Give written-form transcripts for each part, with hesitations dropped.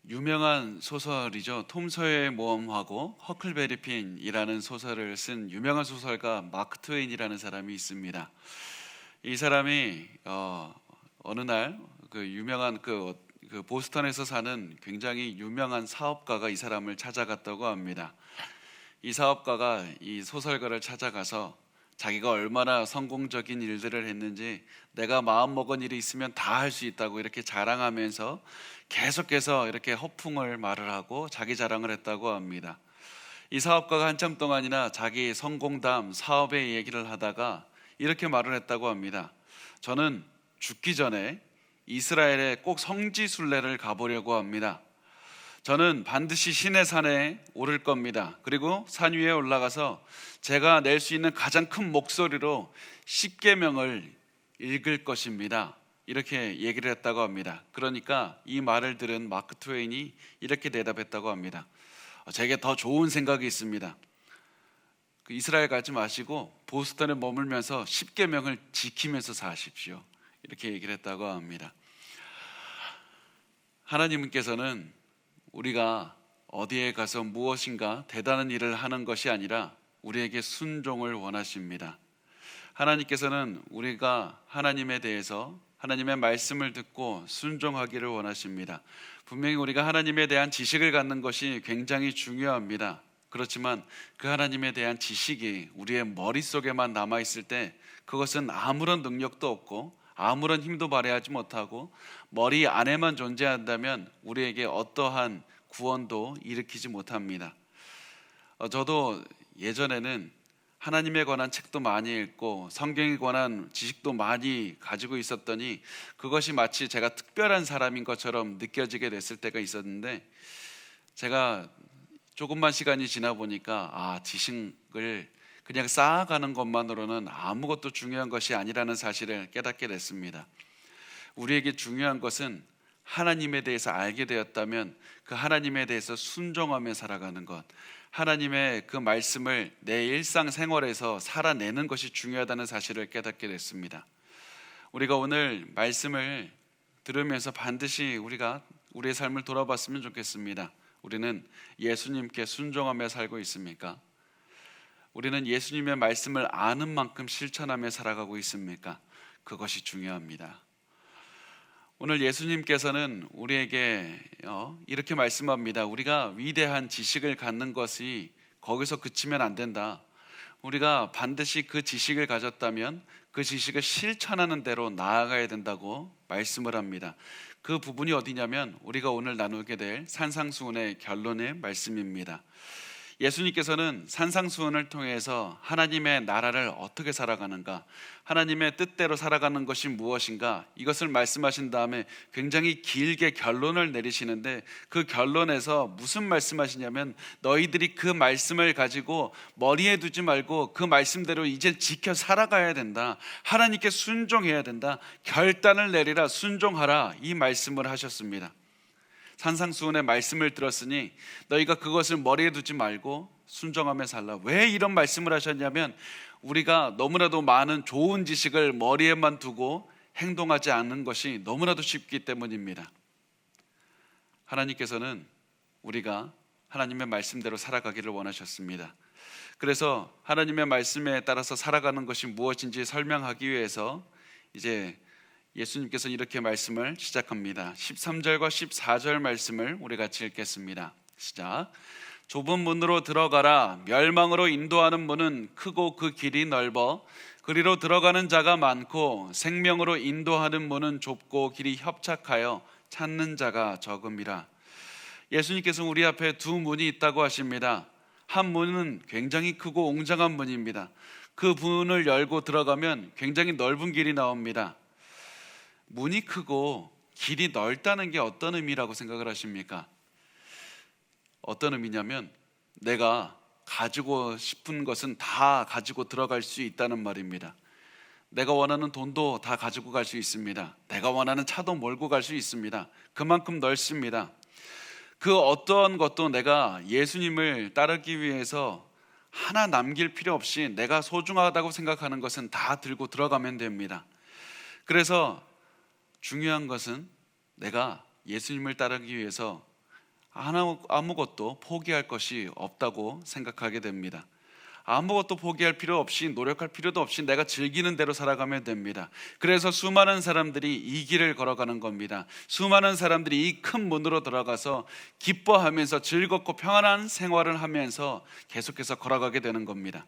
유명한 소설이죠. 톰 소여의 모험하고 허클베리 핀이라는 소설을 쓴 유명한 소설가 마크 트웨인이라는 사람이 있습니다. 이 사람이 어느 날 그 유명한 그 보스턴에서 사는 굉장히 유명한 사업가가 이 사람을 찾아갔다고 합니다. 이 사업가가 이 소설가를 찾아가서 자기가 얼마나 성공적인 일들을 했는지, 내가 마음먹은 일이 있으면 다 할 수 있다고 이렇게 자랑하면서 계속해서 이렇게 허풍을 말을 하고 자기 자랑을 했다고 합니다. 이 사업가가 한참 동안이나 자기 성공담 사업의 얘기를 하다가 이렇게 말을 했다고 합니다. 저는 죽기 전에 이스라엘에 꼭 성지 순례를 가보려고 합니다. 저는 반드시 시내 산에 오를 겁니다. 그리고 산 위에 올라가서 제가 낼 수 있는 가장 큰 목소리로 십계명을 읽을 것입니다. 이렇게 얘기를 했다고 합니다. 그러니까 이 말을 들은 마크 트웨인이 이렇게 대답했다고 합니다. 제게 더 좋은 생각이 있습니다. 그 이스라엘 가지 마시고 보스턴에 머물면서 십계명을 지키면서 사십시오. 이렇게 얘기를 했다고 합니다. 하나님께서는 우리가 어디에 가서 무엇인가 대단한 일을 하는 것이 아니라 우리에게 순종을 원하십니다. 하나님께서는 우리가 하나님에 대해서 하나님의 말씀을 듣고 순종하기를 원하십니다. 분명히 우리가 하나님에 대한 지식을 갖는 것이 굉장히 중요합니다. 그렇지만 그 하나님에 대한 지식이 우리의 머릿속에만 남아있을 때 그것은 아무런 능력도 없고 아무런 힘도 발휘하지 못하고 머리 안에만 존재한다면 우리에게 어떠한 구원도 일으키지 못합니다. 저도 예전에는 하나님에 관한 책도 많이 읽고 성경에 관한 지식도 많이 가지고 있었더니 그것이 마치 제가 특별한 사람인 것처럼 느껴지게 됐을 때가 있었는데, 제가 조금만 시간이 지나 보니까 지식을 그냥 쌓아가는 것만으로는 아무것도 중요한 것이 아니라는 사실을 깨닫게 됐습니다. 우리에게 중요한 것은 하나님에 대해서 알게 되었다면 그 하나님에 대해서 순종하며 살아가는 것, 하나님의 그 말씀을 내 일상생활에서 살아내는 것이 중요하다는 사실을 깨닫게 됐습니다. 우리가 오늘 말씀을 들으면서 반드시 우리가 우리의 삶을 돌아봤으면 좋겠습니다. 우리는 예수님께 순종하며 살고 있습니까? 우리는 예수님의 말씀을 아는 만큼 실천하며 살아가고 있습니까? 그것이 중요합니다. 오늘 예수님께서는 우리에게 이렇게 말씀합니다. 우리가 위대한 지식을 갖는 것이 거기서 그치면 안 된다. 우리가 반드시 그 지식을 가졌다면 그 지식을 실천하는 대로 나아가야 된다고 말씀을 합니다. 그 부분이 어디냐면 우리가 오늘 나누게 될 산상수훈의 결론의 말씀입니다. 예수님께서는 산상수훈을 통해서 하나님의 나라를 어떻게 살아가는가, 하나님의 뜻대로 살아가는 것이 무엇인가, 이것을 말씀하신 다음에 굉장히 길게 결론을 내리시는데, 그 결론에서 무슨 말씀하시냐면 너희들이 그 말씀을 가지고 머리에 두지 말고 그 말씀대로 이제 지켜 살아가야 된다, 하나님께 순종해야 된다, 결단을 내리라, 순종하라, 이 말씀을 하셨습니다. 산상수훈의 말씀을 들었으니 너희가 그것을 머리에 두지 말고 순종하며 살라. 왜 이런 말씀을 하셨냐면 우리가 너무나도 많은 좋은 지식을 머리에만 두고 행동하지 않는 것이 너무나도 쉽기 때문입니다. 하나님께서는 우리가 하나님의 말씀대로 살아가기를 원하셨습니다. 그래서 하나님의 말씀에 따라서 살아가는 것이 무엇인지 설명하기 위해서 이제 예수님께서 이렇게 말씀을 시작합니다. 13절과 14절 말씀을 우리 같이 읽겠습니다. 시작. 좁은 문으로 들어가라. 멸망으로 인도하는 문은 크고 그 길이 넓어 그리로 들어가는 자가 많고 생명으로 인도하는 문은 좁고 길이 협착하여 찾는 자가 적음이라. 예수님께서 우리 앞에 두 문이 있다고 하십니다. 한 문은 굉장히 크고 웅장한 문입니다. 그 문을 열고 들어가면 굉장히 넓은 길이 나옵니다. 문이 크고 길이 넓다는 게 어떤 의미라고 생각을 하십니까? 어떤 의미냐면 내가 가지고 싶은 것은 다 가지고 들어갈 수 있다는 말입니다. 내가 원하는 돈도 다 가지고 갈 수 있습니다. 내가 원하는 차도 몰고 갈 수 있습니다. 그만큼 넓습니다. 그 어떤 것도 내가 예수님을 따르기 위해서 하나 남길 필요 없이 내가 소중하다고 생각하는 것은 다 들고 들어가면 됩니다. 그래서 중요한 것은 내가 예수님을 따르기 위해서 아무것도 포기할 것이 없다고 생각하게 됩니다. 아무것도 포기할 필요 없이, 노력할 필요도 없이 내가 즐기는 대로 살아가면 됩니다. 그래서 수많은 사람들이 이 길을 걸어가는 겁니다. 수많은 사람들이 이 큰 문으로 들어가서 기뻐하면서 즐겁고 평안한 생활을 하면서 계속해서 걸어가게 되는 겁니다.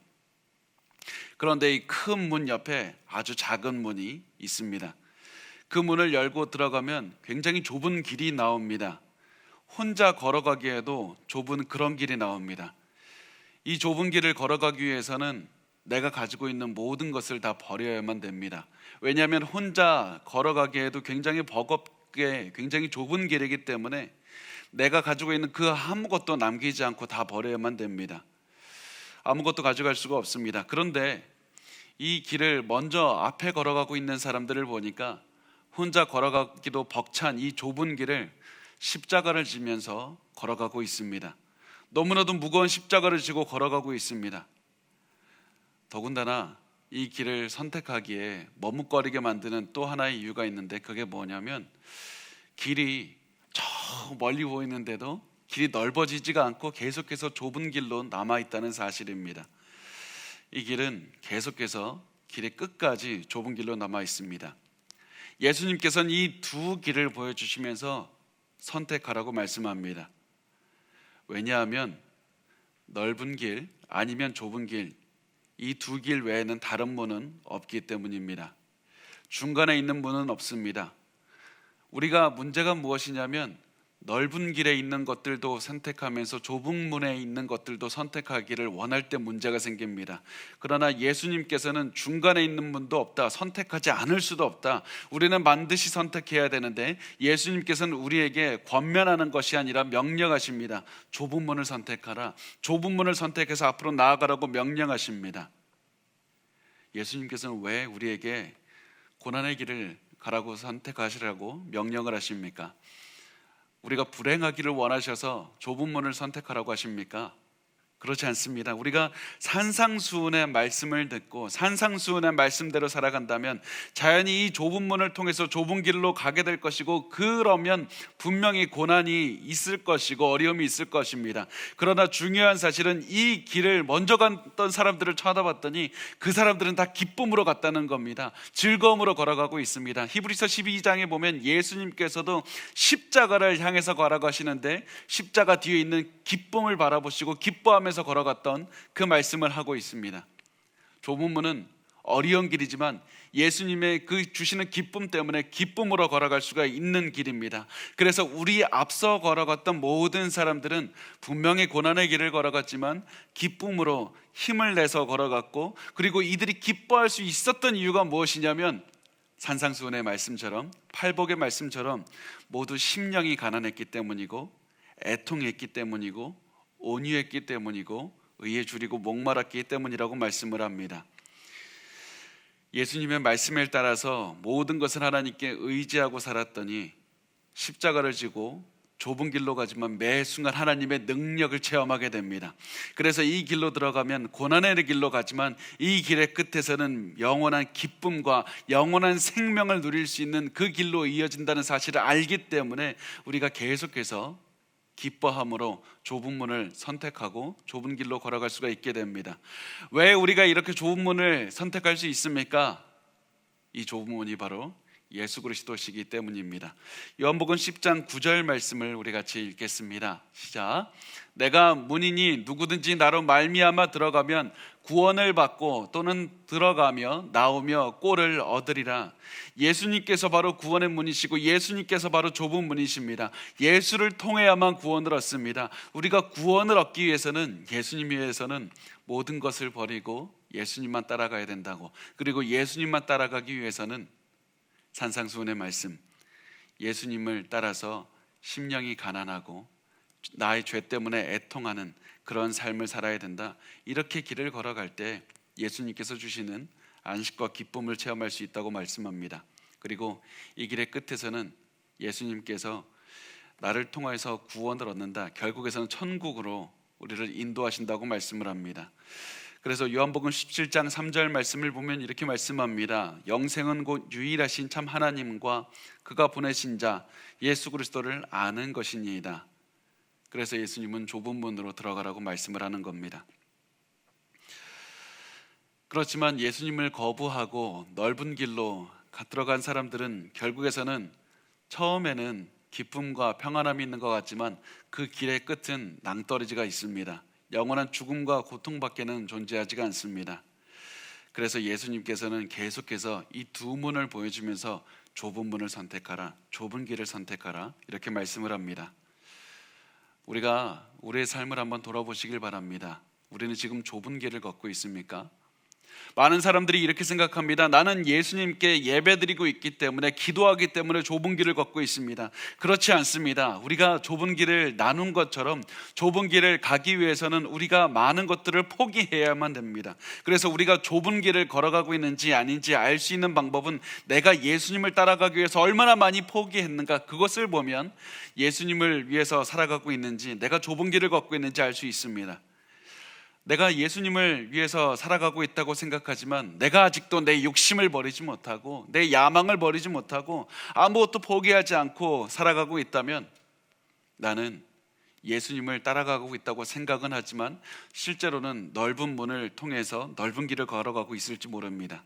그런데 이 큰 문 옆에 아주 작은 문이 있습니다. 그 문을 열고 들어가면 굉장히 좁은 길이 나옵니다. 혼자 걸어가기에도 좁은 그런 길이 나옵니다. 이 좁은 길을 걸어가기 위해서는 내가 가지고 있는 모든 것을 다 버려야만 됩니다. 왜냐하면 혼자 걸어가기에도 굉장히 버겁게, 굉장히 좁은 길이기 때문에 내가 가지고 있는 그 아무것도 남기지 않고 다 버려야만 됩니다. 아무것도 가져갈 수가 없습니다. 그런데 이 길을 먼저 앞에 걸어가고 있는 사람들을 보니까 혼자 걸어가기도 벅찬 이 좁은 길을 십자가를 지면서 걸어가고 있습니다. 너무나도 무거운 십자가를 지고 걸어가고 있습니다. 더군다나 이 길을 선택하기에 머뭇거리게 만드는 또 하나의 이유가 있는데, 그게 뭐냐면 길이 저 멀리 보이는데도 길이 넓어지지가 않고 계속해서 좁은 길로 남아있다는 사실입니다. 이 길은 계속해서 길의 끝까지 좁은 길로 남아있습니다. 예수님께서는 이 두 길을 보여주시면서 선택하라고 말씀합니다. 왜냐하면 넓은 길 아니면 좁은 길, 이 두 길 외에는 다른 문은 없기 때문입니다. 중간에 있는 문은 없습니다. 우리가 문제가 무엇이냐면 넓은 길에 있는 것들도 선택하면서 좁은 문에 있는 것들도 선택하기를 원할 때 문제가 생깁니다. 그러나 예수님께서는 중간에 있는 문도 없다, 선택하지 않을 수도 없다, 우리는 반드시 선택해야 되는데 예수님께서는 우리에게 권면하는 것이 아니라 명령하십니다. 좁은 문을 선택하라, 좁은 문을 선택해서 앞으로 나아가라고 명령하십니다. 예수님께서는 왜 우리에게 고난의 길을 가라고 선택하시라고 명령을 하십니까? 우리가 불행하기를 원하셔서 좁은 문을 선택하라고 하십니까? 그렇지 않습니다. 우리가 산상수훈의 말씀을 듣고 산상수훈의 말씀대로 살아간다면 자연히 이 좁은 문을 통해서 좁은 길로 가게 될 것이고, 그러면 분명히 고난이 있을 것이고 어려움이 있을 것입니다. 그러나 중요한 사실은 이 길을 먼저 갔던 사람들을 쳐다봤더니 그 사람들은 다 기쁨으로 갔다는 겁니다. 즐거움으로 걸어가고 있습니다. 히브리서 12장에 보면 예수님께서도 십자가를 향해서 걸어가시는데 십자가 뒤에 있는 기쁨을 바라보시고 기뻐하면서 걸어갔던 그 말씀을 하고 있습니다. 좁은 문은 어려운 길이지만 예수님의 그 주시는 기쁨 때문에 기쁨으로 걸어갈 수가 있는 길입니다. 그래서 우리 앞서 걸어갔던 모든 사람들은 분명히 고난의 길을 걸어갔지만 기쁨으로 힘을 내서 걸어갔고, 그리고 이들이 기뻐할 수 있었던 이유가 무엇이냐면 산상수훈의 말씀처럼, 팔복의 말씀처럼 모두 심령이 가난했기 때문이고, 애통했기 때문이고, 온유했기 때문이고, 의에 줄이고 목말랐기 때문이라고 말씀을 합니다. 예수님의 말씀에 따라서 모든 것을 하나님께 의지하고 살았더니 십자가를 지고 좁은 길로 가지만 매 순간 하나님의 능력을 체험하게 됩니다. 그래서 이 길로 들어가면 고난의 길로 가지만 이 길의 끝에서는 영원한 기쁨과 영원한 생명을 누릴 수 있는 그 길로 이어진다는 사실을 알기 때문에 우리가 계속해서 기뻐함으로 좁은 문을 선택하고 좁은 길로 걸어갈 수가 있게 됩니다. 왜 우리가 이렇게 좁은 문을 선택할 수 있습니까? 이 좁은 문이 바로 예수 그리스도시기 때문입니다. 요한복음 10장 9절 말씀을 우리 같이 읽겠습니다. 시작. 내가 문이니 누구든지 나로 말미암아 들어가면 구원을 받고 또는 들어가며 나오며 꼴을 얻으리라. 예수님께서 바로 구원의 문이시고 예수님께서 바로 좁은 문이십니다. 예수를 통해야만 구원을 얻습니다. 우리가 구원을 얻기 위해서는, 예수님 위해서는 모든 것을 버리고 예수님만 따라가야 된다고. 그리고 예수님만 따라가기 위해서는 산상수훈의 말씀, 예수님을 따라서 심령이 가난하고 나의 죄 때문에 애통하는 그런 삶을 살아야 된다. 이렇게 길을 걸어갈 때 예수님께서 주시는 안식과 기쁨을 체험할 수 있다고 말씀합니다. 그리고 이 길의 끝에서는 예수님께서 나를 통해서 구원을 얻는다, 결국에서는 천국으로 우리를 인도하신다고 말씀을 합니다. 그래서 요한복음 17장 3절 말씀을 보면 이렇게 말씀합니다. 영생은 곧 유일하신 참 하나님과 그가 보내신 자 예수 그리스도를 아는 것이니이다. 그래서 예수님은 좁은 문으로 들어가라고 말씀을 하는 겁니다. 그렇지만 예수님을 거부하고 넓은 길로 들어간 사람들은 결국에서는 처음에는 기쁨과 평안함이 있는 것 같지만 그 길의 끝은 낭떠러지가 있습니다. 영원한 죽음과 고통밖에는 존재하지가 않습니다. 그래서 예수님께서는 계속해서 이 두 문을 보여주면서 좁은 문을 선택하라, 좁은 길을 선택하라 이렇게 말씀을 합니다. 우리가 우리의 삶을 한번 돌아보시길 바랍니다. 우리는 지금 좁은 길을 걷고 있습니까? 많은 사람들이 이렇게 생각합니다. 나는 예수님께 예배드리고 있기 때문에, 기도하기 때문에 좁은 길을 걷고 있습니다. 그렇지 않습니다. 우리가 좁은 길을 나눈 것처럼 좁은 길을 가기 위해서는 우리가 많은 것들을 포기해야만 됩니다. 그래서 우리가 좁은 길을 걸어가고 있는지 아닌지 알 수 있는 방법은 내가 예수님을 따라가기 위해서 얼마나 많이 포기했는가, 그것을 보면 예수님을 위해서 살아가고 있는지, 내가 좁은 길을 걷고 있는지 알 수 있습니다. 내가 예수님을 위해서 살아가고 있다고 생각하지만 내가 아직도 내 욕심을 버리지 못하고 내 야망을 버리지 못하고 아무것도 포기하지 않고 살아가고 있다면 나는 예수님을 따라가고 있다고 생각은 하지만 실제로는 넓은 문을 통해서 넓은 길을 걸어가고 있을지 모릅니다.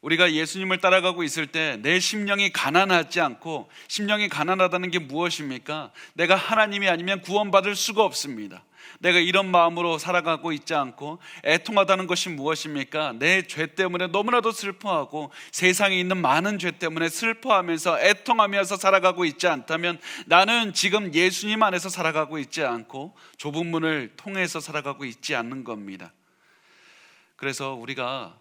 우리가 예수님을 따라가고 있을 때 내 심령이 가난하지 않고, 심령이 가난하다는 게 무엇입니까? 내가 하나님이 아니면 구원받을 수가 없습니다. 내가 이런 마음으로 살아가고 있지 않고 애통하다는 것이 무엇입니까? 내 죄 때문에 너무나도 슬퍼하고 세상에 있는 많은 죄 때문에 슬퍼하면서 애통하면서 살아가고 있지 않다면 나는 지금 예수님 안에서 살아가고 있지 않고 좁은 문을 통해서 살아가고 있지 않는 겁니다. 그래서 우리가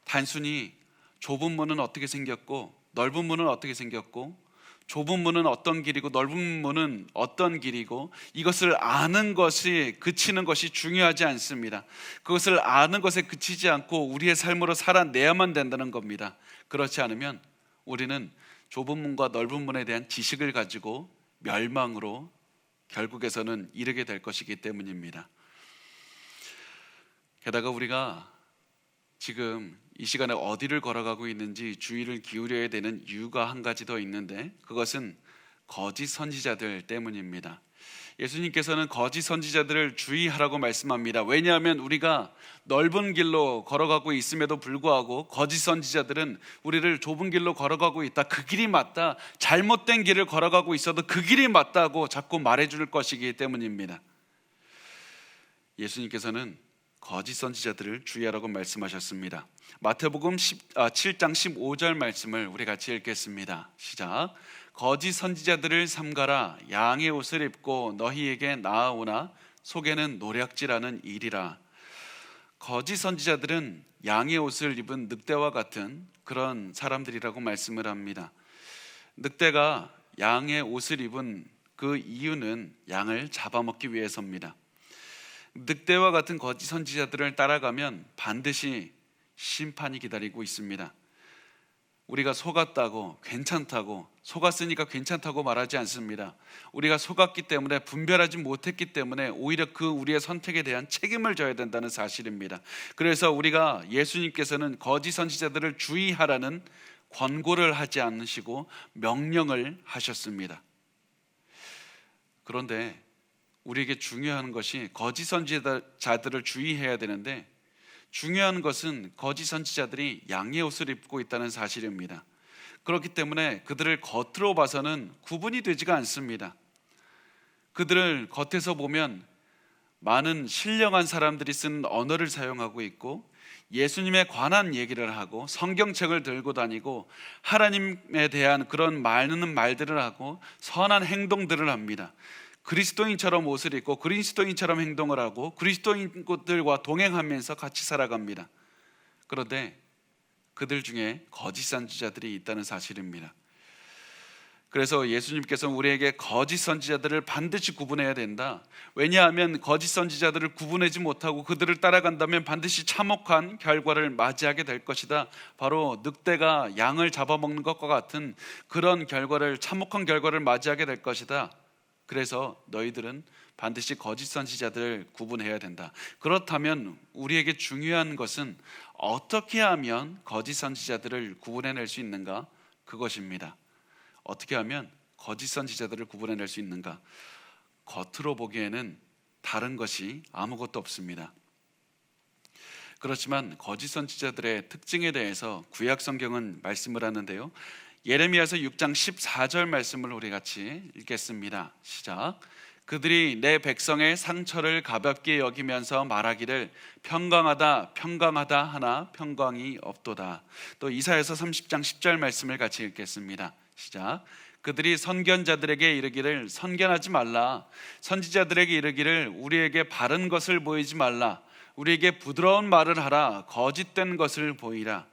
단순히 좁은 문은 어떻게 생겼고 넓은 문은 어떻게 생겼고, 좁은 문은 어떤 길이고 넓은 문은 어떤 길이고, 이것을 아는 것이 그치는 것이 중요하지 않습니다. 그것을 아는 것에 그치지 않고 우리의 삶으로 살아내야만 된다는 겁니다. 그렇지 않으면 우리는 좁은 문과 넓은 문에 대한 지식을 가지고 멸망으로 결국에서는 이르게 될 것이기 때문입니다. 게다가 우리가 지금 이 시간에 어디를 걸어가고 있는지 주의를 기울여야 되는 이유가 한 가지 더 있는데, 그것은 거짓 선지자들 때문입니다. 예수님께서는 거짓 선지자들을 주의하라고 말씀합니다. 왜냐하면 우리가 넓은 길로 걸어가고 있음에도 불구하고 거짓 선지자들은 우리를 좁은 길로 걸어가고 있다, 그 길이 맞다, 잘못된 길을 걸어가고 있어도 그 길이 맞다고 자꾸 말해줄 것이기 때문입니다. 예수님께서는 거짓 선지자들을 주의하라고 말씀하셨습니다. 마태복음 7장 15절 말씀을 우리 같이 읽겠습니다. 시작. 거짓 선지자들을 삼가라. 양의 옷을 입고 너희에게 나아오나 속에는 노략질하는 일이라. 거짓 선지자들은 양의 옷을 입은 늑대와 같은 그런 사람들이라고 말씀을 합니다. 늑대가 양의 옷을 입은 그 이유는 양을 잡아먹기 위해서입니다. 늑대와 같은 거짓 선지자들을 따라가면 반드시 심판이 기다리고 있습니다. 우리가 속았다고, 괜찮다고, 속았으니까 괜찮다고 말하지 않습니다. 우리가 속았기 때문에, 분별하지 못했기 때문에 오히려 그 우리의 선택에 대한 책임을 져야 된다는 사실입니다. 그래서 우리가 예수님께서는 거짓 선지자들을 주의하라는 권고를 하지 않으시고 명령을 하셨습니다. 그런데 우리에게 중요한 것이 거짓 선지자들을 주의해야 되는데, 중요한 것은 거짓 선지자들이 양의 옷을 입고 있다는 사실입니다. 그렇기 때문에 그들을 겉으로 봐서는 구분이 되지가 않습니다. 그들을 겉에서 보면 많은 신령한 사람들이 쓰는 언어를 사용하고 있고, 예수님에 관한 얘기를 하고 성경책을 들고 다니고 하나님에 대한 그런 많은 말들을 하고 선한 행동들을 합니다. 그리스도인처럼 옷을 입고 그리스도인처럼 행동을 하고 그리스도인들과 동행하면서 같이 살아갑니다. 그런데 그들 중에 거짓 선지자들이 있다는 사실입니다. 그래서 예수님께서는 우리에게 거짓 선지자들을 반드시 구분해야 된다. 왜냐하면 거짓 선지자들을 구분하지 못하고 그들을 따라간다면 반드시 참혹한 결과를 맞이하게 될 것이다. 바로 늑대가 양을 잡아먹는 것과 같은 그런 결과를, 참혹한 결과를 맞이하게 될 것이다. 그래서 너희들은 반드시 거짓 선지자들을 구분해야 된다. 그렇다면 우리에게 중요한 것은 어떻게 하면 거짓 선지자들을 구분해낼 수 있는가? 그것입니다. 어떻게 하면 거짓 선지자들을 구분해낼 수 있는가? 겉으로 보기에는 다른 것이 아무것도 없습니다. 그렇지만 거짓 선지자들의 특징에 대해서 구약 성경은 말씀을 하는데요. 예레미야서 6장 14절 말씀을 우리 같이 읽겠습니다. 시작. 그들이 내 백성의 상처를 가볍게 여기면서 말하기를 평강하다 평강하다 하나 평강이 없도다. 또 이사야서 30장 10절 말씀을 같이 읽겠습니다. 시작. 그들이 선견자들에게 이르기를 선견하지 말라. 선지자들에게 이르기를 우리에게 바른 것을 보이지 말라. 우리에게 부드러운 말을 하라. 거짓된 것을 보이라.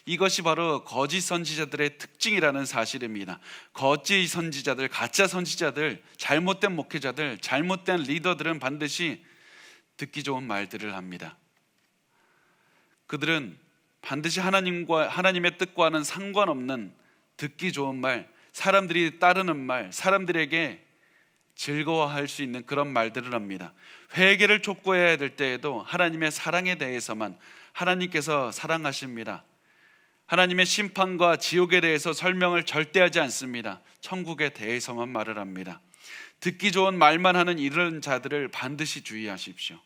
이것이 바로 거짓 선지자들의 특징이라는 사실입니다. 거짓 선지자들, 가짜 선지자들, 잘못된 목회자들, 잘못된 리더들은 반드시 듣기 좋은 말들을 합니다. 그들은 반드시 하나님의 뜻과는 상관없는 듣기 좋은 말, 사람들이 따르는 말, 사람들에게 즐거워할 수 있는 그런 말들을 합니다. 회개를 촉구해야 될 때에도 하나님의 사랑에 대해서만, 하나님께서 사랑하십니다. 하나님의 심판과 지옥에 대해서 설명을 절대 하지 않습니다. 천국에 대해서만 말을 합니다. 듣기 좋은 말만 하는 이런 자들을 반드시 주의하십시오.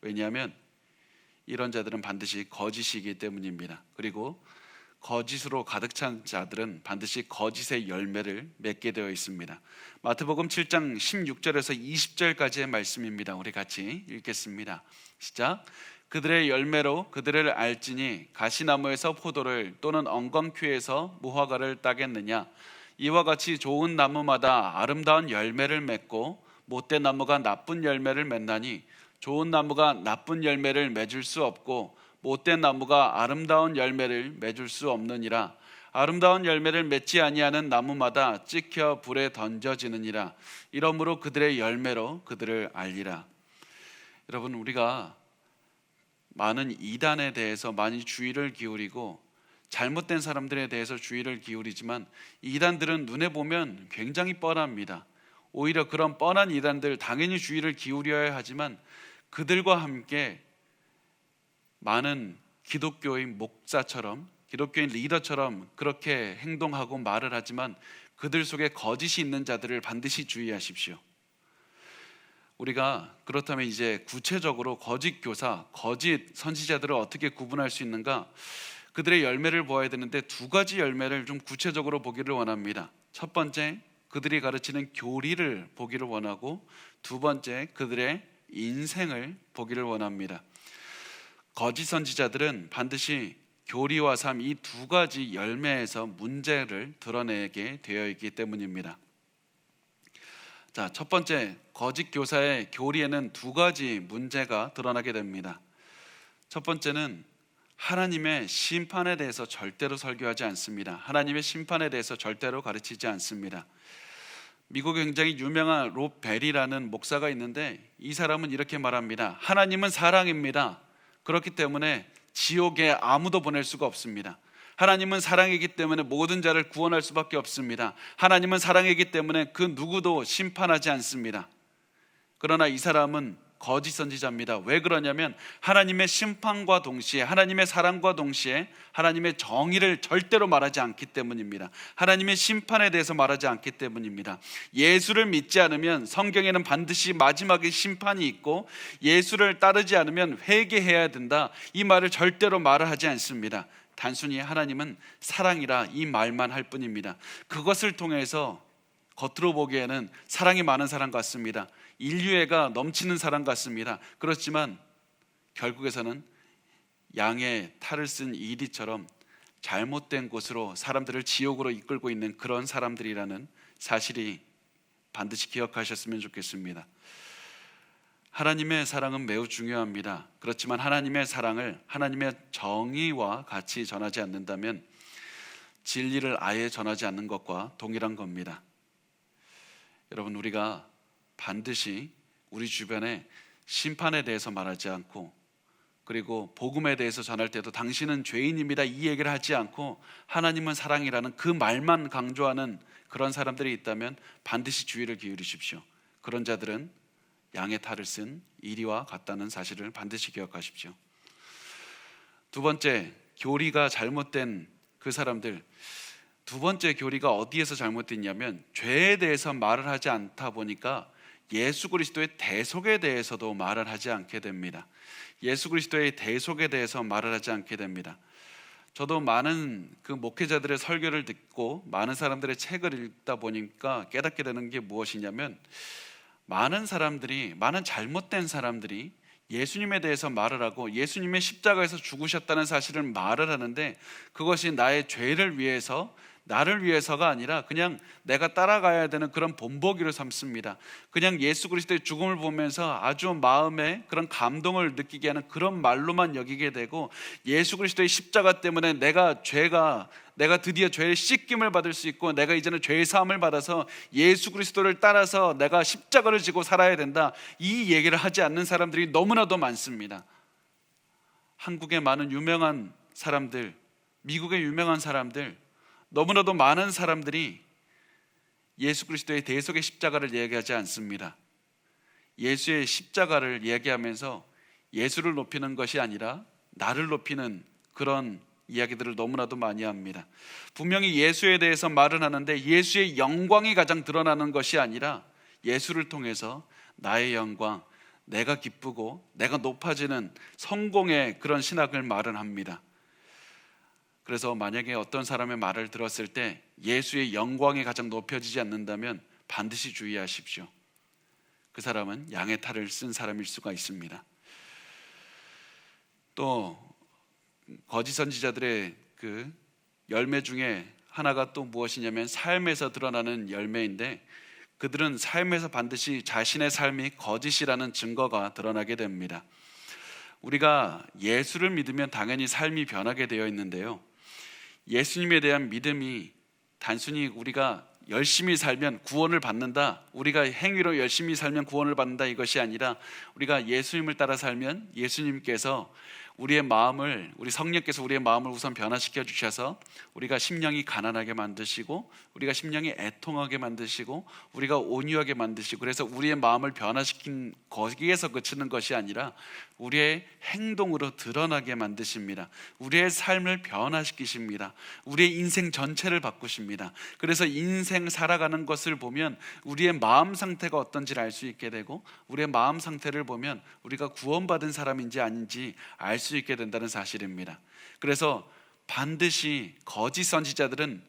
왜냐하면 이런 자들은 반드시 거짓이기 때문입니다. 그리고 거짓으로 가득 찬 자들은 반드시 거짓의 열매를 맺게 되어 있습니다. 마태복음 7장 16절에서 20절까지의 말씀입니다. 우리 같이 읽겠습니다. 시작. 그들의 열매로 그들을 알지니 가시나무에서 포도를 또는 엉겅퀴에서 무화과를 따겠느냐. 이와 같이 좋은 나무마다 아름다운 열매를 맺고 못된 나무가 나쁜 열매를 맺나니 좋은 나무가 나쁜 열매를 맺을 수 없고 못된 나무가 아름다운 열매를 맺을 수 없느니라. 아름다운 열매를 맺지 아니하는 나무마다 찍혀 불에 던져지느니라. 이러므로 그들의 열매로 그들을 알리라. 여러분, 우리가 많은 이단에 대해서 많이 주의를 기울이고 잘못된 사람들에 대해서 주의를 기울이지만 이단들은 눈에 보면 굉장히 뻔합니다. 오히려 그런 뻔한 이단들 당연히 주의를 기울여야 하지만 그들과 함께 많은 기독교인 목사처럼, 기독교인 리더처럼 그렇게 행동하고 말을 하지만 그들 속에 거짓이 있는 자들을 반드시 주의하십시오. 우리가 그렇다면 이제 구체적으로 거짓 교사, 거짓 선지자들을 어떻게 구분할 수 있는가? 그들의 열매를 보아야 되는데 두 가지 열매를 좀 구체적으로 보기를 원합니다. 첫 번째, 그들이 가르치는 교리를 보기를 원하고, 두 번째, 그들의 인생을 보기를 원합니다. 거짓 선지자들은 반드시 교리와 삶, 이 두 가지 열매에서 문제를 드러내게 되어 있기 때문입니다. 자, 첫 번째, 거짓 교사의 교리에는 두 가지 문제가 드러나게 됩니다. 첫 번째는 하나님의 심판에 대해서 절대로 설교하지 않습니다. 하나님의 심판에 대해서 절대로 가르치지 않습니다. 미국에 굉장히 유명한 롭 벨이라는 목사가 있는데 이 사람은 이렇게 말합니다. 하나님은 사랑입니다. 그렇기 때문에 지옥에 아무도 보낼 수가 없습니다. 하나님은 사랑이기 때문에 모든 자를 구원할 수밖에 없습니다. 하나님은 사랑이기 때문에 그 누구도 심판하지 않습니다. 그러나 이 사람은 거짓 선지자입니다. 왜 그러냐면 하나님의 심판과 동시에, 하나님의 사랑과 동시에 하나님의 정의를 절대로 말하지 않기 때문입니다. 하나님의 심판에 대해서 말하지 않기 때문입니다. 예수를 믿지 않으면 성경에는 반드시 마지막에 심판이 있고 예수를 따르지 않으면 회개해야 된다, 이 말을 절대로 말을 하지 않습니다. 단순히 하나님은 사랑이라 이 말만 할 뿐입니다. 그것을 통해서 겉으로 보기에는 사랑이 많은 사람 같습니다. 인류애가 넘치는 사람 같습니다. 그렇지만 결국에서는 양의 탈을 쓴 이리처럼 잘못된 곳으로 사람들을 지옥으로 이끌고 있는 그런 사람들이라는 사실이 반드시 기억하셨으면 좋겠습니다. 하나님의 사랑은 매우 중요합니다. 그렇지만 하나님의 사랑을 하나님의 정의와 같이 전하지 않는다면 진리를 아예 전하지 않는 것과 동일한 겁니다. 여러분, 우리가 반드시 우리 주변에 심판에 대해서 말하지 않고, 그리고 복음에 대해서 전할 때도 당신은 죄인입니다 이 얘기를 하지 않고 하나님은 사랑이라는 그 말만 강조하는 그런 사람들이 있다면 반드시 주의를 기울이십시오. 그런 자들은 양의 탈을 쓴 이리와 같다는 사실을 반드시 기억하십시오. 두 번째, 교리가 잘못된 그 사람들, 두 번째 교리가 어디에서 잘못됐냐면 죄에 대해서 말을 하지 않다 보니까 예수 그리스도의 대속에 대해서도 말을 하지 않게 됩니다. 예수 그리스도의 대속에 대해서 말을 하지 않게 됩니다. 저도 많은 그 목회자들의 설교를 듣고 많은 사람들의 책을 읽다 보니까 깨닫게 되는 게 무엇이냐면, 많은 잘못된 사람들이 예수님에 대해서 말을 하고 예수님의 십자가에서 죽으셨다는 사실을 말을 하는데, 그것이 나의 죄를 위해서, 나를 위해서가 아니라 그냥 내가 따라가야 되는 그런 본보기로 삼습니다. 그냥 예수 그리스도의 죽음을 보면서 아주 마음에 그런 감동을 느끼게 하는 그런 말로만 여기게 되고, 예수 그리스도의 십자가 때문에 내가 드디어 죄의 씻김을 받을 수 있고, 내가 이제는 죄의 사함을 받아서 예수 그리스도를 따라서 내가 십자가를 지고 살아야 된다, 이 얘기를 하지 않는 사람들이 너무나도 많습니다. 한국의 많은 유명한 사람들, 미국의 유명한 사람들, 너무나도 많은 사람들이 예수 그리스도의 대속의 십자가를 얘기하지 않습니다. 예수의 십자가를 얘기하면서 예수를 높이는 것이 아니라 나를 높이는 그런 이야기들을 너무나도 많이 합니다. 분명히 예수에 대해서 말은 하는데 예수의 영광이 가장 드러나는 것이 아니라 예수를 통해서 나의 영광, 내가 기쁘고 내가 높아지는 성공의 그런 신학을 말은 합니다. 그래서 만약에 어떤 사람의 말을 들었을 때 예수의 영광이 가장 높여지지 않는다면 반드시 주의하십시오. 그 사람은 양의 탈을 쓴 사람일 수가 있습니다. 또 거짓 선지자들의 그 열매 중에 하나가 또 무엇이냐면 삶에서 드러나는 열매인데, 그들은 삶에서 반드시 자신의 삶이 거짓이라는 증거가 드러나게 됩니다. 우리가 예수를 믿으면 당연히 삶이 변하게 되어 있는데요, 예수님에 대한 믿음이 단순히 우리가 열심히 살면 구원을 받는다, 우리가 행위로 열심히 살면 구원을 받는다, 이것이 아니라 우리가 예수님을 따라 살면 예수님께서 우리 성령께서 우리의 마음을 우선 변화시켜 주셔서 우리가 심령이 가난하게 만드시고, 우리가 심령이 애통하게 만드시고, 우리가 온유하게 만드시고, 그래서 우리의 마음을 변화시킨 거기에서 그치는 것이 아니라 우리의 행동으로 드러나게 만드십니다. 우리의 삶을 변화시키십니다. 우리의 인생 전체를 바꾸십니다. 그래서 인생 살아가는 것을 보면 우리의 마음 상태가 어떤지를 알 수 있게 되고, 우리의 마음 상태를 보면 우리가 구원받은 사람인지 아닌지 알 수 있게 된다는 사실입니다. 그래서 반드시 거짓 선지자들은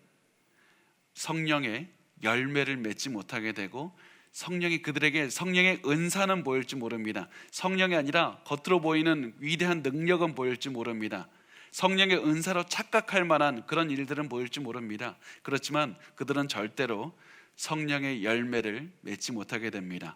성령의 열매를 맺지 못하게 되고, 성령이 그들에게 성령의 은사는 보일지 모릅니다. 성령이 아니라 겉으로 보이는 위대한 능력은 보일지 모릅니다. 성령의 은사로 착각할 만한 그런 일들은 보일지 모릅니다. 그렇지만 그들은 절대로 성령의 열매를 맺지 못하게 됩니다.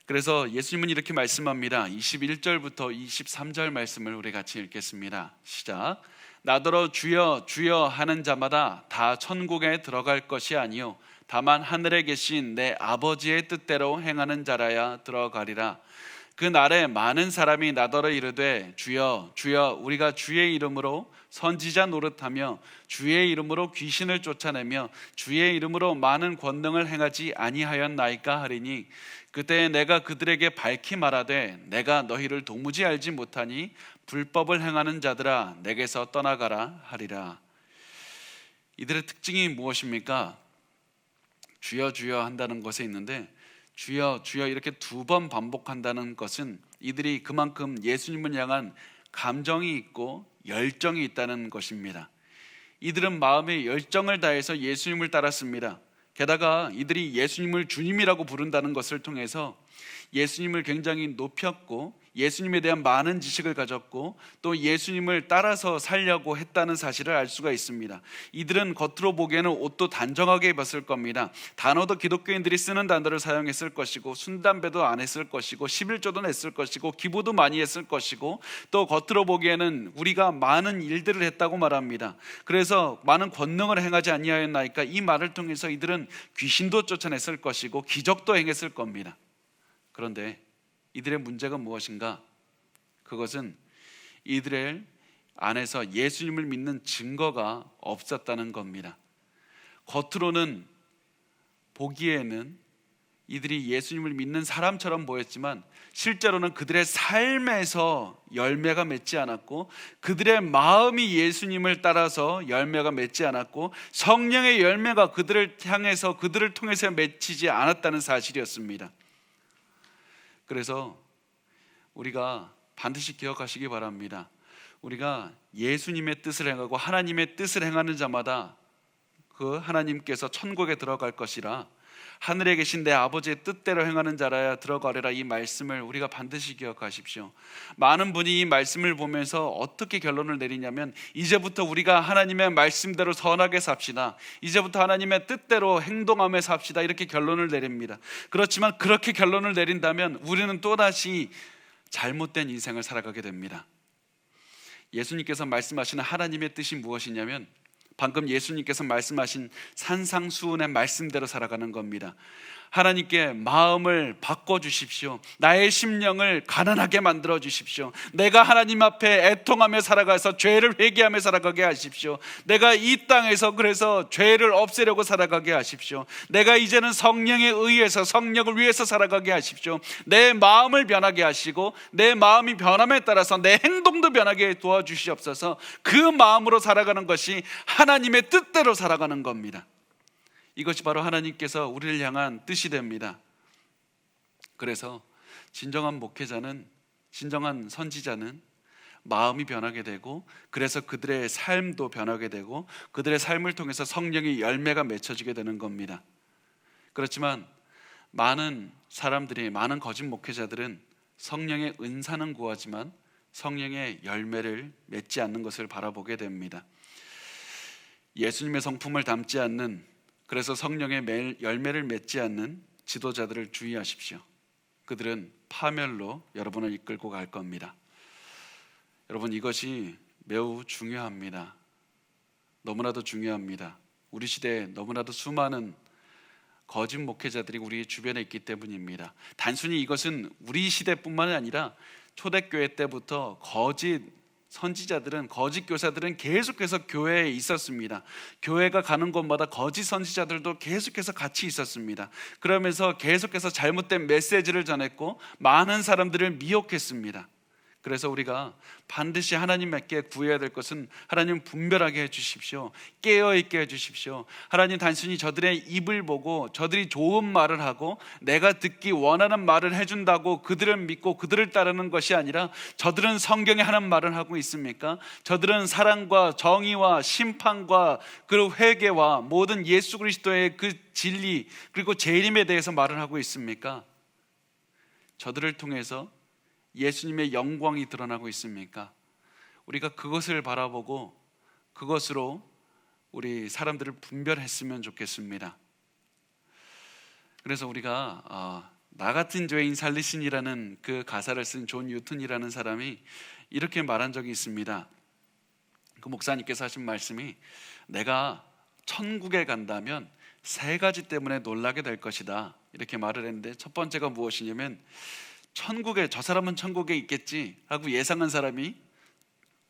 그래서 예수님은 이렇게 말씀합니다. 21절부터 23절 말씀을 우리 같이 읽겠습니다. 시작. 나더러 주여 주여 하는 자마다 다 천국에 들어갈 것이 아니요 다만 하늘에 계신 내 아버지의 뜻대로 행하는 자라야 들어가리라. 그 날에 많은 사람이 나더러 이르되 주여 주여 우리가 주의 이름으로 선지자 노릇하며 주의 이름으로 귀신을 쫓아내며 주의 이름으로 많은 권능을 행하지 아니하였나이까 하리니, 그때 내가 그들에게 밝히 말하되 내가 너희를 도무지 알지 못하니 불법을 행하는 자들아 내게서 떠나가라 하리라. 이들의 특징이 무엇입니까? 주여 주여 한다는 것에 있는데, 주여 주여 이렇게 두 번 반복한다는 것은 이들이 그만큼 예수님을 향한 감정이 있고 열정이 있다는 것입니다. 이들은 마음의 열정을 다해서 예수님을 따랐습니다. 게다가 이들이 예수님을 주님이라고 부른다는 것을 통해서 예수님을 굉장히 높였고, 예수님에 대한 많은 지식을 가졌고, 또 예수님을 따라서 살려고 했다는 사실을 알 수가 있습니다. 이들은 겉으로 보기에는 옷도 단정하게 입었을 겁니다. 단어도 기독교인들이 쓰는 단어를 사용했을 것이고, 순담배도 안 했을 것이고, 11조도 냈을 것이고, 기부도 많이 했을 것이고, 또 겉으로 보기에는 우리가 많은 일들을 했다고 말합니다. 그래서 많은 권능을 행하지 아니하였나이까, 이 말을 통해서 이들은 귀신도 쫓아냈을 것이고 기적도 행했을 겁니다. 그런데 이들의 문제가 무엇인가? 그것은 이들의 안에서 예수님을 믿는 증거가 없었다는 겁니다. 겉으로는 보기에는 이들이 예수님을 믿는 사람처럼 보였지만 실제로는 그들의 삶에서 열매가 맺지 않았고, 그들의 마음이 예수님을 따라서 열매가 맺지 않았고, 성령의 열매가 그들을 향해서, 그들을 통해서 맺히지 않았다는 사실이었습니다. 그래서 우리가 반드시 기억하시기 바랍니다. 우리가 예수님의 뜻을 행하고 하나님의 뜻을 행하는 자마다 그 하나님께서 천국에 들어갈 것이라, 하늘에 계신 내 아버지의 뜻대로 행하는 자라야 들어가리라, 이 말씀을 우리가 반드시 기억하십시오. 많은 분이 이 말씀을 보면서 어떻게 결론을 내리냐면, 이제부터 우리가 하나님의 말씀대로 선하게 삽시다, 이제부터 하나님의 뜻대로 행동하며 삽시다, 이렇게 결론을 내립니다. 그렇지만 그렇게 결론을 내린다면 우리는 또다시 잘못된 인생을 살아가게 됩니다. 예수님께서 말씀하시는 하나님의 뜻이 무엇이냐면, 방금 예수님께서 말씀하신 산상수훈의 말씀대로 살아가는 겁니다. 하나님께 마음을 바꿔주십시오. 나의 심령을 가난하게 만들어 주십시오. 내가 하나님 앞에 애통하며 살아가서 죄를 회개하며 살아가게 하십시오. 내가 이 땅에서 그래서 죄를 없애려고 살아가게 하십시오. 내가 이제는 성령에 의해서 성령을 위해서 살아가게 하십시오. 내 마음을 변하게 하시고, 내 마음이 변함에 따라서 내 행동도 변하게 도와주시옵소서. 그 마음으로 살아가는 것이 하나님의 뜻대로 살아가는 겁니다. 이것이 바로 하나님께서 우리를 향한 뜻이 됩니다. 그래서 진정한 목회자는, 진정한 선지자는 마음이 변하게 되고, 그래서 그들의 삶도 변하게 되고, 그들의 삶을 통해서 성령의 열매가 맺혀지게 되는 겁니다. 그렇지만 많은 사람들이, 많은 거짓 목회자들은 성령의 은사는 구하지만 성령의 열매를 맺지 않는 것을 바라보게 됩니다. 예수님의 성품을 담지 않는, 그래서 성령의 열매를 맺지 않는 지도자들을 주의하십시오. 그들은 파멸로 여러분을 이끌고 갈 겁니다. 여러분, 이것이 매우 중요합니다. 너무나도 중요합니다. 우리 시대에 너무나도 수많은 거짓 목회자들이 우리 주변에 있기 때문입니다. 단순히 이것은 우리 시대뿐만 아니라 초대교회 때부터 거짓 선지자들은, 거짓 교사들은 계속해서 교회에 있었습니다. 교회가 가는 곳마다 거짓 선지자들도 계속해서 같이 있었습니다. 그러면서 계속해서 잘못된 메시지를 전했고 많은 사람들을 미혹했습니다. 그래서 우리가 반드시 하나님께 구해야 될 것은, 하나님 분별하게 해주십시오. 깨어있게 해주십시오. 하나님 단순히 저들의 입을 보고 저들이 좋은 말을 하고 내가 듣기 원하는 말을 해준다고 그들을 믿고 그들을 따르는 것이 아니라, 저들은 성경에 하는 말을 하고 있습니까? 저들은 사랑과 정의와 심판과 그 회개와 모든 예수 그리스도의 그 진리, 그리고 재림에 대해서 말을 하고 있습니까? 저들을 통해서 예수님의 영광이 드러나고 있습니까? 우리가 그것을 바라보고 그것으로 우리 사람들을 분별했으면 좋겠습니다. 그래서 우리가 나 같은 죄인 살리신이라는 그 가사를 쓴 존 뉴턴이라는 사람이 이렇게 말한 적이 있습니다. 그 목사님께서 하신 말씀이, 내가 천국에 간다면 세 가지 때문에 놀라게 될 것이다, 이렇게 말을 했는데, 첫 번째가 무엇이냐면, 천국에, 저 사람은 천국에 있겠지 하고 예상한 사람이,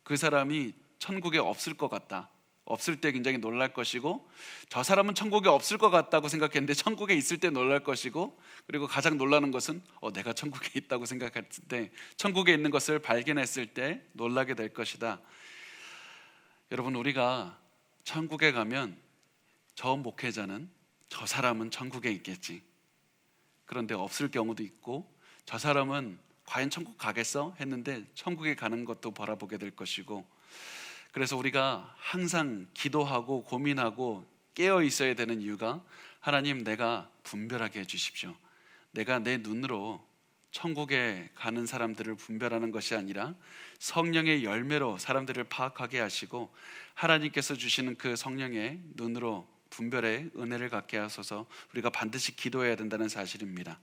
그 사람이 천국에 없을 것 같다, 없을 때 굉장히 놀랄 것이고, 저 사람은 천국에 없을 것 같다고 생각했는데 천국에 있을 때 놀랄 것이고, 그리고 가장 놀라는 것은 내가 천국에 있다고 생각했을 때, 천국에 있는 것을 발견했을 때 놀라게 될 것이다. 여러분, 우리가 천국에 가면 저 목회자는, 저 사람은 천국에 있겠지, 그런데 없을 경우도 있고, 저 사람은 과연 천국 가겠어? 했는데 천국에 가는 것도 바라보게 될 것이고, 그래서 우리가 항상 기도하고 고민하고 깨어 있어야 되는 이유가, 하나님, 내가 분별하게 해주십시오. 내가 내 눈으로 천국에 가는 사람들을 분별하는 것이 아니라 성령의 열매로 사람들을 파악하게 하시고, 하나님께서 주시는 그 성령의 눈으로 분별의 은혜를 갖게 하소서, 우리가 반드시 기도해야 된다는 사실입니다.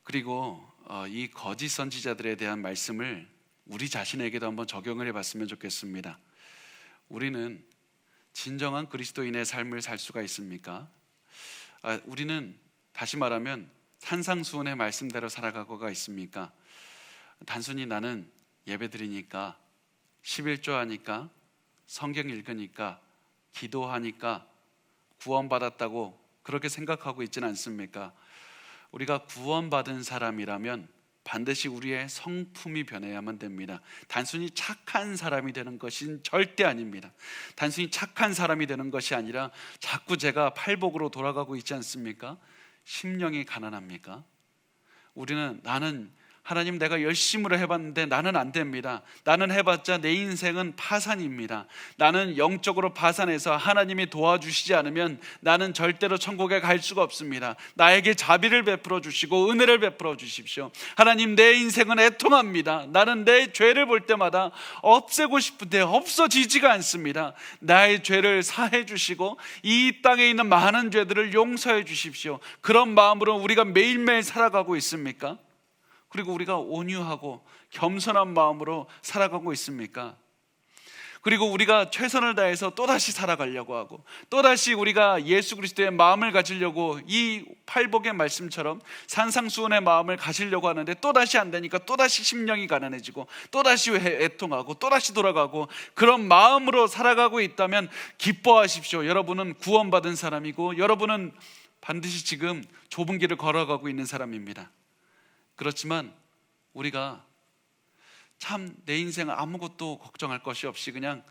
그리고 이 거짓 선지자들에 대한 말씀을 우리 자신에게도 한번 적용을 해봤으면 좋겠습니다. 우리는 진정한 그리스도인의 삶을 살 수가 있습니까? 우리는 다시 말하면 산상수훈의 말씀대로 살아가고가 있습니까? 단순히 나는 예배드리니까, 11조 하니까, 성경 읽으니까, 기도하니까 구원받았다고 그렇게 생각하고 있지는 않습니까? 우리가 구원받은 사람이라면 반드시 우리의 성품이 변해야만 됩니다. 단순히 착한 사람이 되는 것은 절대 아닙니다. 단순히 착한 사람이 되는 것이 아니라 자꾸 제가 팔복으로 돌아가고 있지 않습니까? 심령이 가난합니까? 나는 하나님, 내가 열심으로 해봤는데 나는 안 됩니다. 나는 해봤자 내 인생은 파산입니다. 나는 영적으로 파산해서 하나님이 도와주시지 않으면 나는 절대로 천국에 갈 수가 없습니다. 나에게 자비를 베풀어 주시고 은혜를 베풀어 주십시오. 하나님, 내 인생은 애통합니다. 나는 내 죄를 볼 때마다 없애고 싶은데 없어지지가 않습니다. 나의 죄를 사해 주시고 이 땅에 있는 많은 죄들을 용서해 주십시오. 그런 마음으로 우리가 매일매일 살아가고 있습니까? 그리고 우리가 온유하고 겸손한 마음으로 살아가고 있습니까? 그리고 우리가 최선을 다해서 또다시 살아가려고 하고 또다시 우리가 예수 그리스도의 마음을 가지려고 이 팔복의 말씀처럼 산상수훈의 마음을 가지려고 하는데 또다시 안 되니까 또다시 심령이 가난해지고 또다시 애통하고 또다시 돌아가고 그런 마음으로 살아가고 있다면 기뻐하십시오. 여러분은 구원받은 사람이고 여러분은 반드시 지금 좁은 길을 걸어가고 있는 사람입니다. 그렇지만 우리가 참 내 인생 아무것도 걱정할 것이 없이 그냥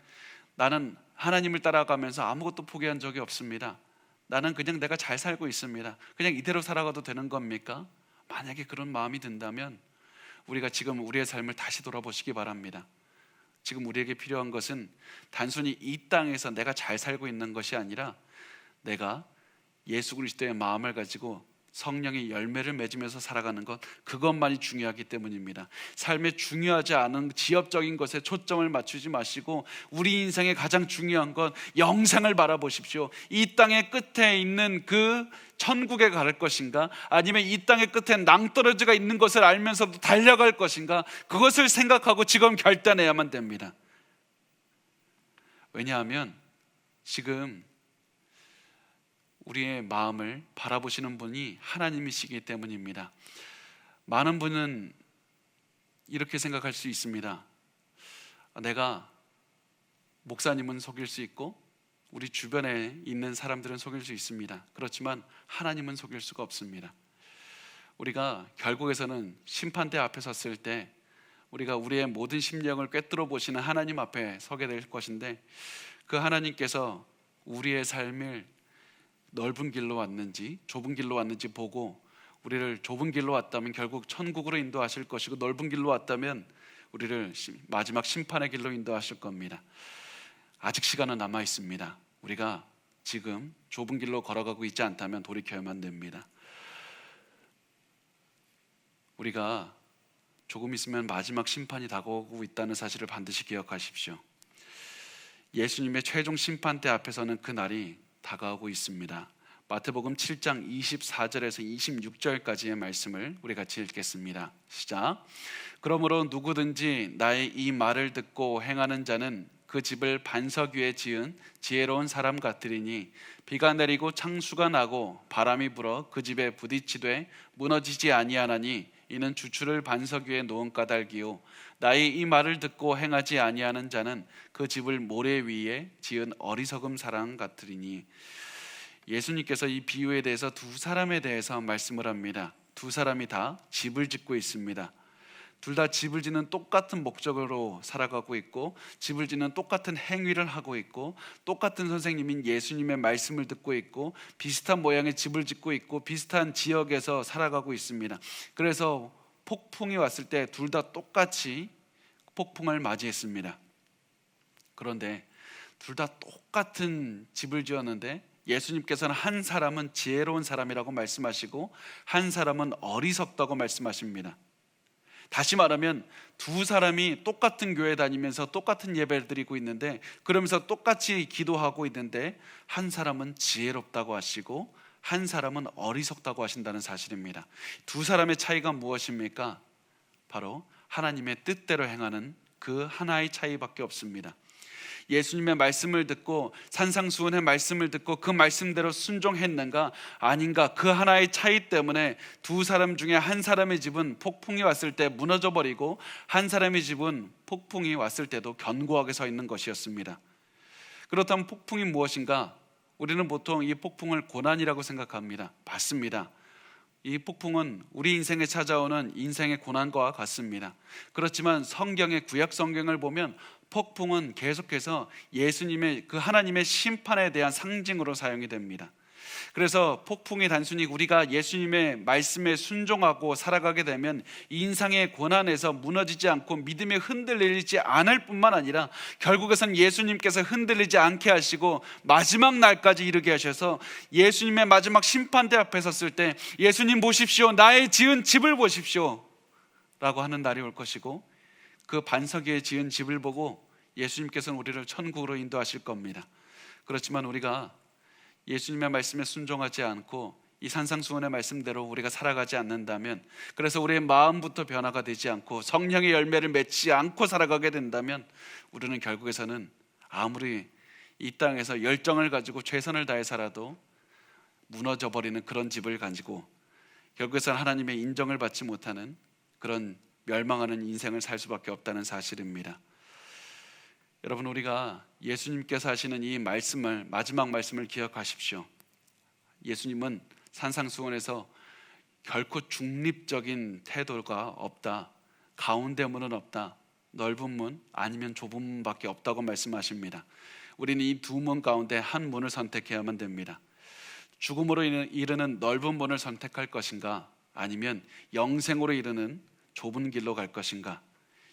나는 하나님을 따라가면서 아무것도 포기한 적이 없습니다. 나는 그냥 내가 잘 살고 있습니다. 그냥 이대로 살아가도 되는 겁니까? 만약에 그런 마음이 든다면 우리가 지금 우리의 삶을 다시 돌아보시기 바랍니다. 지금 우리에게 필요한 것은 단순히 이 땅에서 내가 잘 살고 있는 것이 아니라 내가 예수 그리스도의 마음을 가지고 성령의 열매를 맺으면서 살아가는 것, 그것만이 중요하기 때문입니다. 삶에 중요하지 않은 지엽적인 것에 초점을 맞추지 마시고 우리 인생의 가장 중요한 건 영생을 바라보십시오. 이 땅의 끝에 있는 그 천국에 갈 것인가, 아니면 이 땅의 끝에 낭떠러지가 있는 것을 알면서도 달려갈 것인가, 그것을 생각하고 지금 결단해야만 됩니다. 왜냐하면 지금 우리의 마음을 바라보시는 분이 하나님이시기 때문입니다. 많은 분은 이렇게 생각할 수 있습니다. 내가 목사님은 속일 수 있고 우리 주변에 있는 사람들은 속일 수 있습니다. 그렇지만 하나님은 속일 수가 없습니다. 우리가 결국에서는 심판대 앞에 섰을 때 우리가 우리의 모든 심령을 꿰뚫어 보시는 하나님 앞에 서게 될 것인데, 그 하나님께서 우리의 삶을 넓은 길로 왔는지 좁은 길로 왔는지 보고 우리를 좁은 길로 왔다면 결국 천국으로 인도하실 것이고, 넓은 길로 왔다면 우리를 마지막 심판의 길로 인도하실 겁니다. 아직 시간은 남아 있습니다. 우리가 지금 좁은 길로 걸어가고 있지 않다면 돌이켜야만 됩니다. 우리가 조금 있으면 마지막 심판이 다가오고 있다는 사실을 반드시 기억하십시오. 예수님의 최종 심판대 앞에서는 그 날이 다가오고 있습니다. 마태복음 7장 24절에서 26절까지의 말씀을 우리 같이 읽겠습니다. 시작. 그러므로 누구든지 나의 이 말을 듣고 행하는 자는 그 집을 반석 위에 지은 지혜로운 사람 같으리니, 비가 내리고 창수가 나고 바람이 불어 그 집에 부딪히되 무너지지 아니하나니 이는 주추를 반석 위에 놓은 까닭이요, 나의 이 말을 듣고 행하지 아니하는 자는 그 집을 모래 위에 지은 어리석음 사람 같으리니. 예수님께서 이 비유에 대해서 두 사람에 대해서 말씀을 합니다. 두 사람이 다 집을 짓고 있습니다. 둘 다 집을 짓는 똑같은 목적으로 살아가고 있고, 집을 짓는 똑같은 행위를 하고 있고, 똑같은 선생님인 예수님의 말씀을 듣고 있고, 비슷한 모양의 집을 짓고 있고, 비슷한 지역에서 살아가고 있습니다. 그래서 폭풍이 왔을 때 둘 다 똑같이 폭풍을 맞이했습니다. 그런데 둘 다 똑같은 집을 지었는데 예수님께서는 한 사람은 지혜로운 사람이라고 말씀하시고 한 사람은 어리석다고 말씀하십니다. 다시 말하면 두 사람이 똑같은 교회 다니면서 똑같은 예배를 드리고 있는데, 그러면서 똑같이 기도하고 있는데 한 사람은 지혜롭다고 하시고 한 사람은 어리석다고 하신다는 사실입니다. 두 사람의 차이가 무엇입니까? 바로 하나님의 뜻대로 행하는 그 하나의 차이밖에 없습니다. 예수님의 말씀을 듣고 산상수훈의 말씀을 듣고 그 말씀대로 순종했는가 아닌가, 그 하나의 차이 때문에 두 사람 중에 한 사람의 집은 폭풍이 왔을 때 무너져 버리고 한 사람의 집은 폭풍이 왔을 때도 견고하게 서 있는 것이었습니다. 그렇다면 폭풍이 무엇인가? 우리는 보통 이 폭풍을 고난이라고 생각합니다. 맞습니다. 이 폭풍은 우리 인생에 찾아오는 인생의 고난과 같습니다. 그렇지만 성경의 구약 성경을 보면 폭풍은 계속해서 예수님의 그 하나님의 심판에 대한 상징으로 사용이 됩니다. 그래서 폭풍이 단순히 우리가 예수님의 말씀에 순종하고 살아가게 되면 인생의 고난에서 무너지지 않고 믿음에 흔들리지 않을 뿐만 아니라 결국에선 예수님께서 흔들리지 않게 하시고 마지막 날까지 이르게 하셔서 예수님의 마지막 심판대 앞에 섰을 때 예수님 보십시오, 나의 지은 집을 보십시오 라고 하는 날이 올 것이고, 그 반석 위에 지은 집을 보고 예수님께서는 우리를 천국으로 인도하실 겁니다. 그렇지만 우리가 예수님의 말씀에 순종하지 않고 이 산상수훈의 말씀대로 우리가 살아가지 않는다면, 그래서 우리의 마음부터 변화가 되지 않고 성령의 열매를 맺지 않고 살아가게 된다면, 우리는 결국에서는 아무리 이 땅에서 열정을 가지고 최선을 다해 살아도 무너져 버리는 그런 집을 가지고 결국에서는 하나님의 인정을 받지 못하는 그런 멸망하는 인생을 살 수밖에 없다는 사실입니다. 여러분, 우리가 예수님께서 하시는 이 말씀을, 마지막 말씀을 기억하십시오. 예수님은 산상수훈에서 결코 중립적인 태도가 없다, 가운데 문은 없다, 넓은 문 아니면 좁은 문밖에 없다고 말씀하십니다. 우리는 이 두 문 가운데 한 문을 선택해야만 됩니다. 죽음으로 이르는 넓은 문을 선택할 것인가, 아니면 영생으로 이르는 좁은 길로 갈 것인가?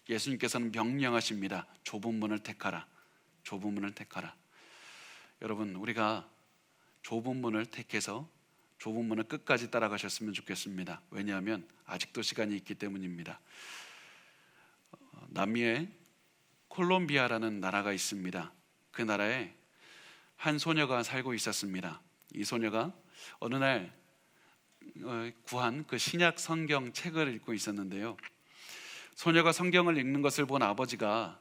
예수님께서는 명령하십니다. 좁은 문을 택하라. 좁은 문을 택하라. 여러분, 우리가 좁은 문을 택해서 좁은 문을 끝까지 따라가셨으면 좋겠습니다. 왜냐하면 아직도 시간이 있기 때문입니다. 남미에 콜롬비아라는 나라가 있습니다. 그 나라에 한 소녀가 살고 있었습니다. 이 소녀가 어느 날 구한 그 신약 성경 책을 읽고 있었는데요, 소녀가 성경을 읽는 것을 본 아버지가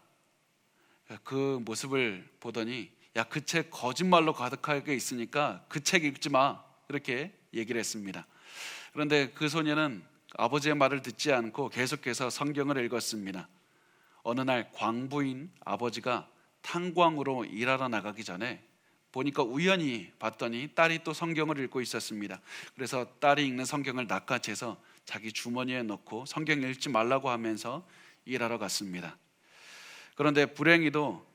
그 모습을 보더니, 야, 그 책 거짓말로 가득하게 있으니까 그 책 읽지 마, 이렇게 얘기를 했습니다. 그런데 그 소녀는 아버지의 말을 듣지 않고 계속해서 성경을 읽었습니다. 어느 날 광부인 아버지가 탄광으로 일하러 나가기 전에 보니까 우연히 봤더니 딸이 또 성경을 읽고 있었습니다. 그래서 딸이 읽는 성경을 낚아채서 자기 주머니에 넣고 성경 읽지 말라고 하면서 일하러 갔습니다. 그런데 불행히도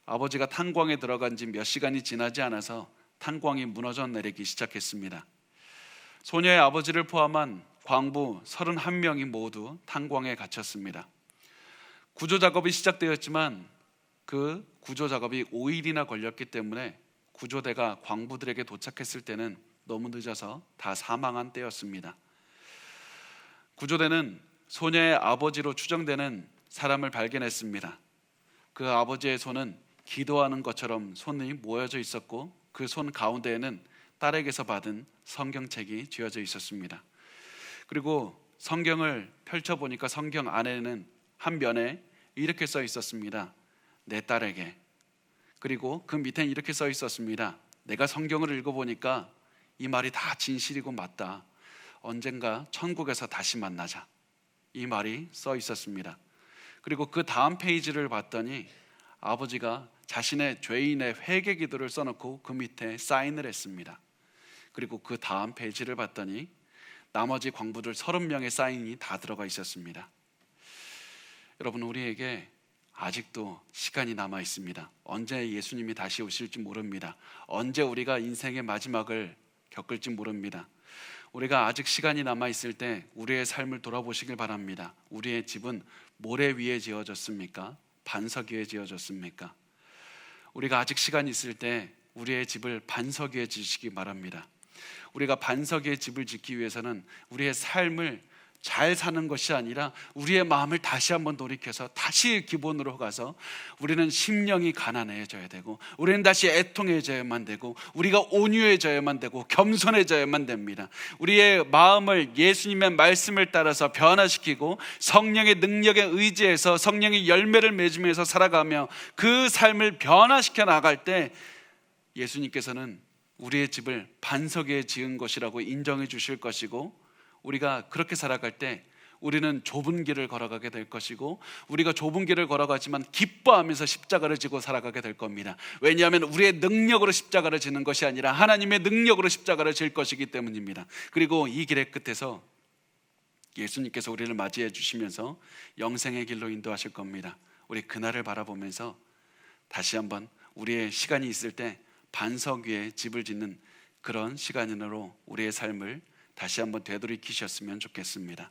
아버지가 탄광에 들어간 지 몇 시간이 지나지 않아서 탄광이 무너져 내리기 시작했습니다. 소녀의 아버지를 포함한 광부 31명이 모두 탄광에 갇혔습니다. 구조 작업이 시작되었지만 그 구조 작업이 5일이나 걸렸기 때문에 구조대가 광부들에게 도착했을 때는 너무 늦어서 다 사망한 때였습니다. 구조대는 소녀의 아버지로 추정되는 사람을 발견했습니다. 그 아버지의 손은 기도하는 것처럼 손이 모여져 있었고, 그 손 가운데에는 딸에게서 받은 성경책이 쥐어져 있었습니다. 그리고 성경을 펼쳐보니까 성경 안에는 한 면에 이렇게 써 있었습니다. 내 딸에게. 그리고 그 밑엔 이렇게 써 있었습니다. 내가 성경을 읽어보니까 이 말이 다 진실이고 맞다. 언젠가 천국에서 다시 만나자. 이 말이 써 있었습니다. 그리고 그 다음 페이지를 봤더니 아버지가 자신의 죄인의 회개 기도를 써놓고 그 밑에 사인을 했습니다. 그리고 그 다음 페이지를 봤더니 나머지 광부들 30명의 사인이 다 들어가 있었습니다. 여러분, 우리에게 아직도 시간이 남아 있습니다. 언제 예수님이 다시 오실지 모릅니다. 언제 우리가 인생의 마지막을 겪을지 모릅니다. 우리가 아직 시간이 남아 있을 때 우리의 삶을 돌아보시길 바랍니다. 우리의 집은 모래 위에 지어졌습니까? 반석 위에 지어졌습니까? 우리가 아직 시간이 있을 때 우리의 집을 반석 위에 지시기 바랍니다. 우리가 반석 위에 집을 짓기 위해서는 우리의 삶을 잘 사는 것이 아니라 우리의 마음을 다시 한번 돌이켜서 다시 기본으로 가서 우리는 심령이 가난해져야 되고, 우리는 다시 애통해져야만 되고, 우리가 온유해져야만 되고, 겸손해져야만 됩니다. 우리의 마음을 예수님의 말씀을 따라서 변화시키고 성령의 능력에 의지해서 성령의 열매를 맺으면서 살아가며 그 삶을 변화시켜 나갈 때 예수님께서는 우리의 집을 반석 위에 지은 것이라고 인정해 주실 것이고, 우리가 그렇게 살아갈 때 우리는 좁은 길을 걸어가게 될 것이고, 우리가 좁은 길을 걸어가지만 기뻐하면서 십자가를 지고 살아가게 될 겁니다. 왜냐하면 우리의 능력으로 십자가를 지는 것이 아니라 하나님의 능력으로 십자가를 질 것이기 때문입니다. 그리고 이 길의 끝에서 예수님께서 우리를 맞이해 주시면서 영생의 길로 인도하실 겁니다. 우리 그날을 바라보면서 다시 한번 우리의 시간이 있을 때 반석 위에 집을 짓는 그런 시간으로 우리의 삶을 다시 한번 되돌이키셨으면 좋겠습니다.